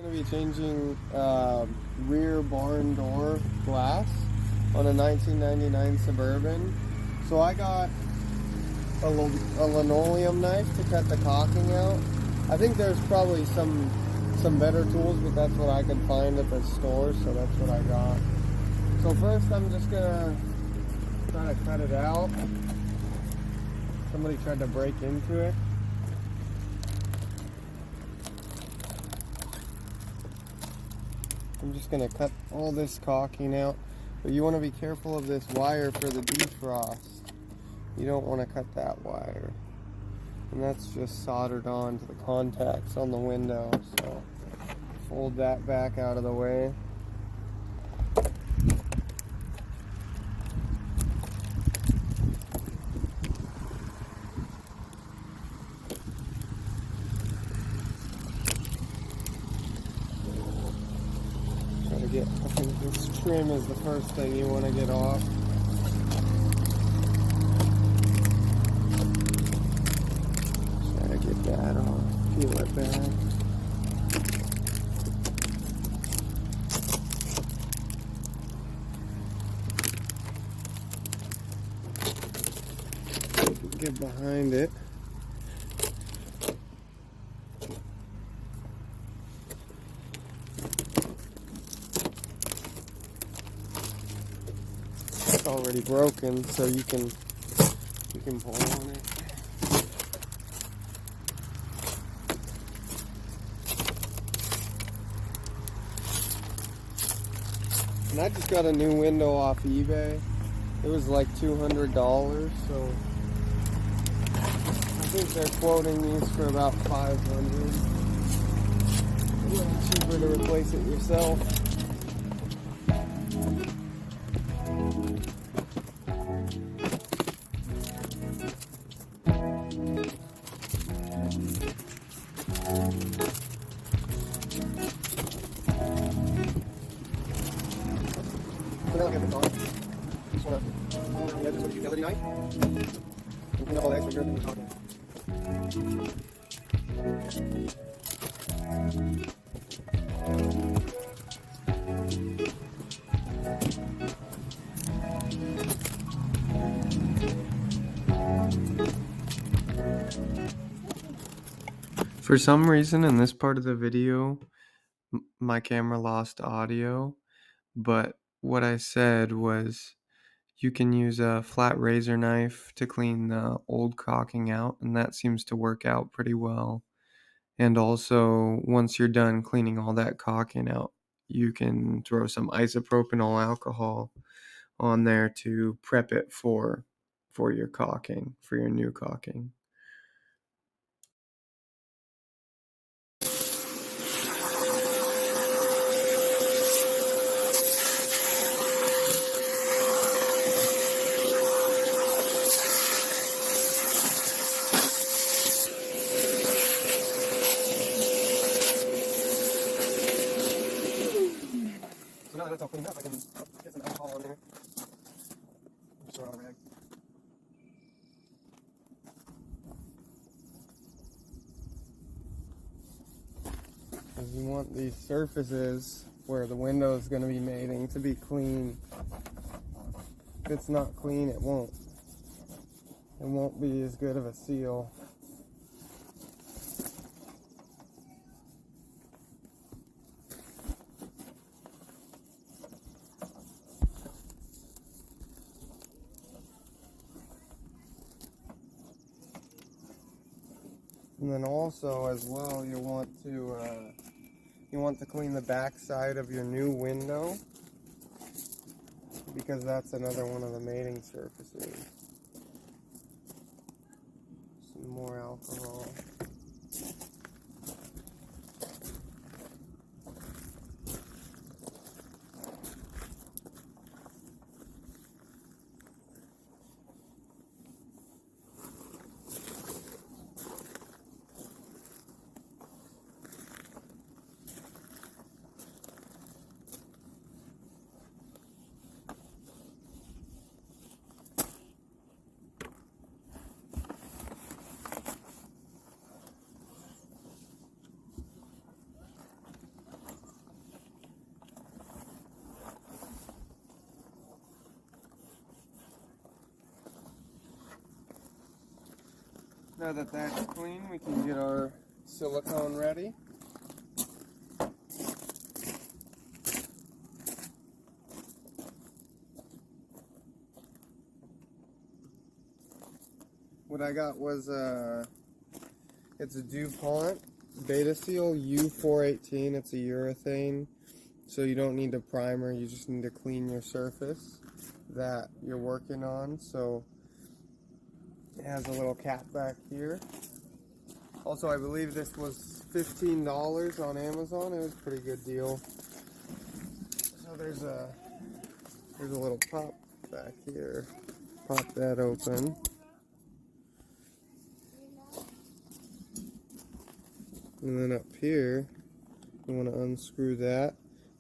Going to be changing rear barn door glass on a 1999 Suburban. So I got a linoleum knife to cut the caulking out. I think there's probably some better tools, but that's what I could find at the store, so that's what I got. So first I'm just gonna try to cut it out. Somebody tried to break into it. I'm just gonna cut all this caulking out, but you want to be careful of this wire for the defrost. You don't want to cut that wire, and that's just soldered on to the contacts on the window. So fold that back out of the way. I think this trim is the first thing you want to get off. Try to get that off, peel it back. Get behind it. Already broken, so you can pull on it. And I just got a new window off eBay. It was like $200, so I think they're quoting these for about $500. A little cheaper to replace it yourself. Utility knife. And clean up all the extra dirt that we're talking about. For some reason in this part of the video, my camera lost audio, but what I said was you can use a flat razor knife to clean the old caulking out, and that seems to work out pretty well. And also, once you're done cleaning all that caulking out, you can throw some isopropanol alcohol on there to prep it for your caulking, for your new caulking. Now that it's all cleaned up, I can get some alcohol on there. Just throw it on a rag. Because you want these surfaces where the window is going to be mating to be clean. If it's not clean, it won't be as good of a seal. And then also, as well, you want to clean the back side of your new window, because that's another one of the mating surfaces. Some more alcohol. Now that that's clean, we can get our silicone ready. What I got was it's a DuPont Beta Seal U418. It's a urethane, so you don't need a primer. You just need to clean your surface that you're working on. So it has a little cap back here. Also, I believe this was $15 on Amazon. It was a pretty good deal. So there's a little pop back here. Pop that open. And then up here, you want to unscrew that.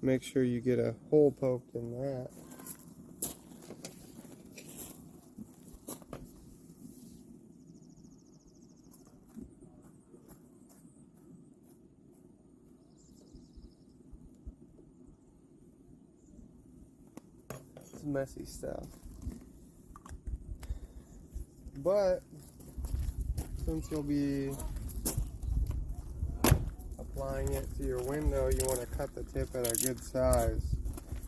Make sure you get a hole poked in that. It's messy stuff. But since you'll be applying it to your window, you want to cut the tip at a good size.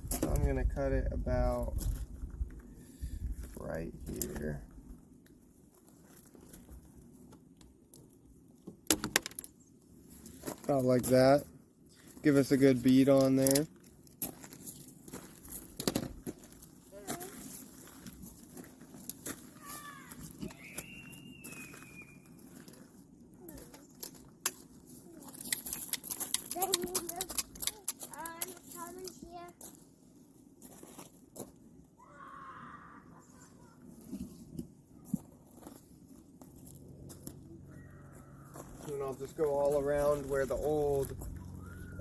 So I'm going to cut it about right here. About like that. Give us a good bead on there. And I'll just go all around where the old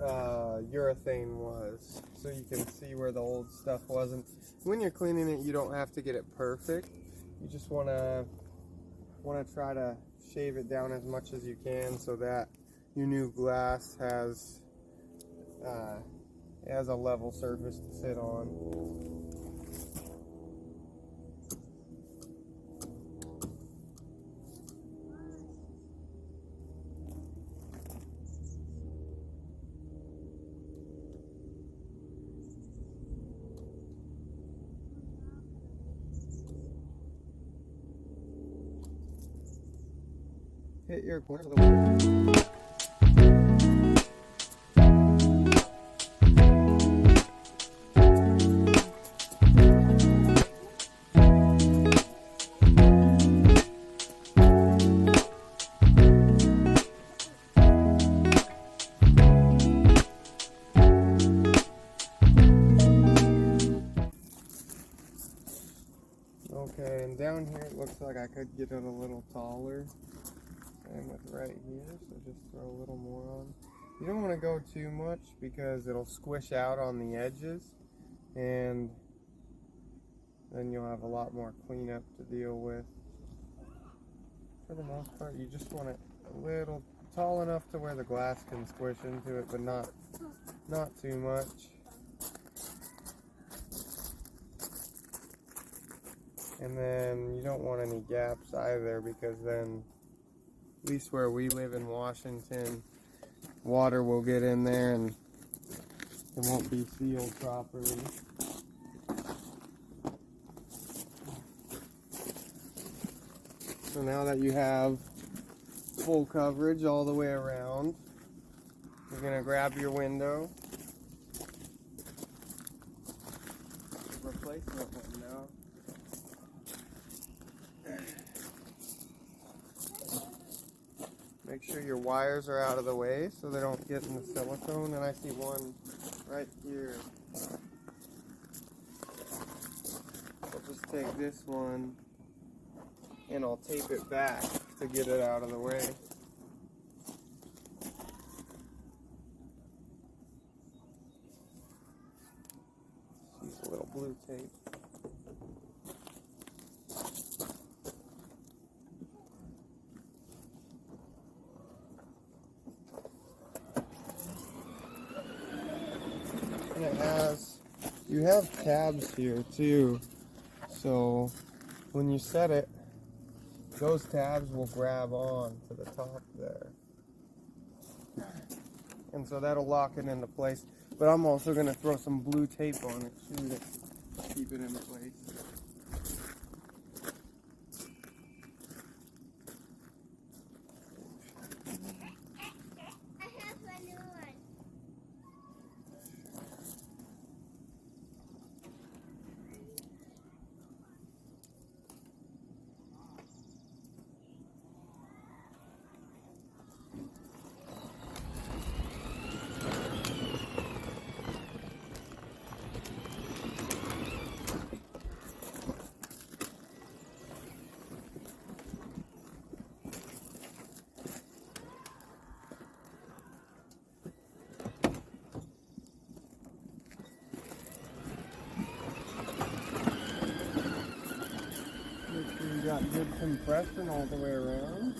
urethane was, so you can see where the old stuff was. And when you're cleaning it, you don't have to get it perfect. You just want to try to shave it down as much as you can, so that your new glass has a level surface to sit on. Hit your corner of the water. Okay, and down here it looks like I could get it a little taller. Same with right here, so just throw a little more on. You don't want to go too much because it'll squish out on the edges, and then you'll have a lot more cleanup to deal with. For the most part, you just want it a little tall enough to where the glass can squish into it, but not too much. And then you don't want any gaps either, because then, at least where we live in Washington, water will get in there and it won't be sealed properly. So now that you have full coverage all the way around, you're going to grab your window, replacement window. Make sure your wires are out of the way so they don't get in the silicone. And I see one right here. I'll just take this one and I'll tape it back to get it out of the way. Use a little blue tape. And it has, you have tabs here too, so when you set it, those tabs will grab on to the top there. And so that'll lock it into place. But I'm also going to throw some blue tape on it too to keep it in place. You got good compression all the way around.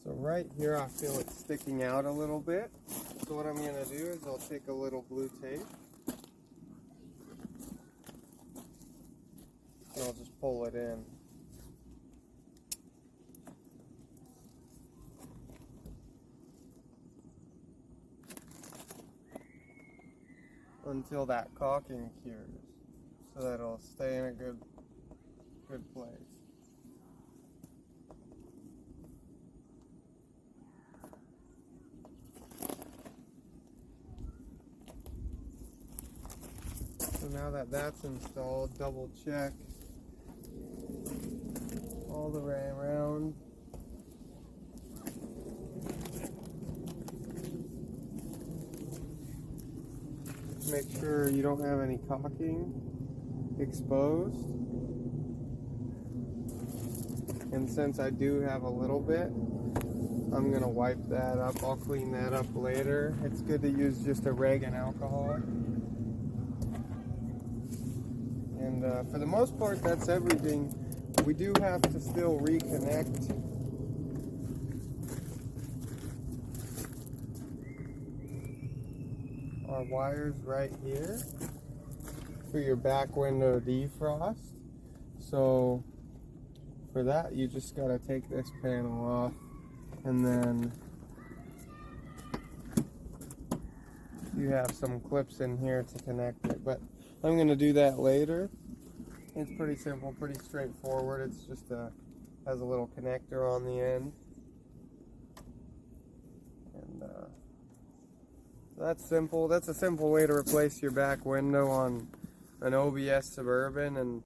So right here I feel it sticking out a little bit. So what I'm going to do is I'll take a little blue tape. And I'll just pull it in. Until that caulking cures. So that it'll stay in a good place. So now that that's installed, double check all the way around. Make sure you don't have any caulking exposed. And since I do have a little bit, I'm gonna wipe that up. I'll clean that up later. It's good to use just a rag and alcohol. And for the most part, that's everything. We do have to still reconnect our wires right here for your back window defrost. So for that, you just gotta take this panel off, and then you have some clips in here to connect it. But I'm gonna do that later. It's pretty simple, pretty straightforward. It's just has a little connector on the end. And that's simple. That's a simple way to replace your back window on an OBS Suburban. And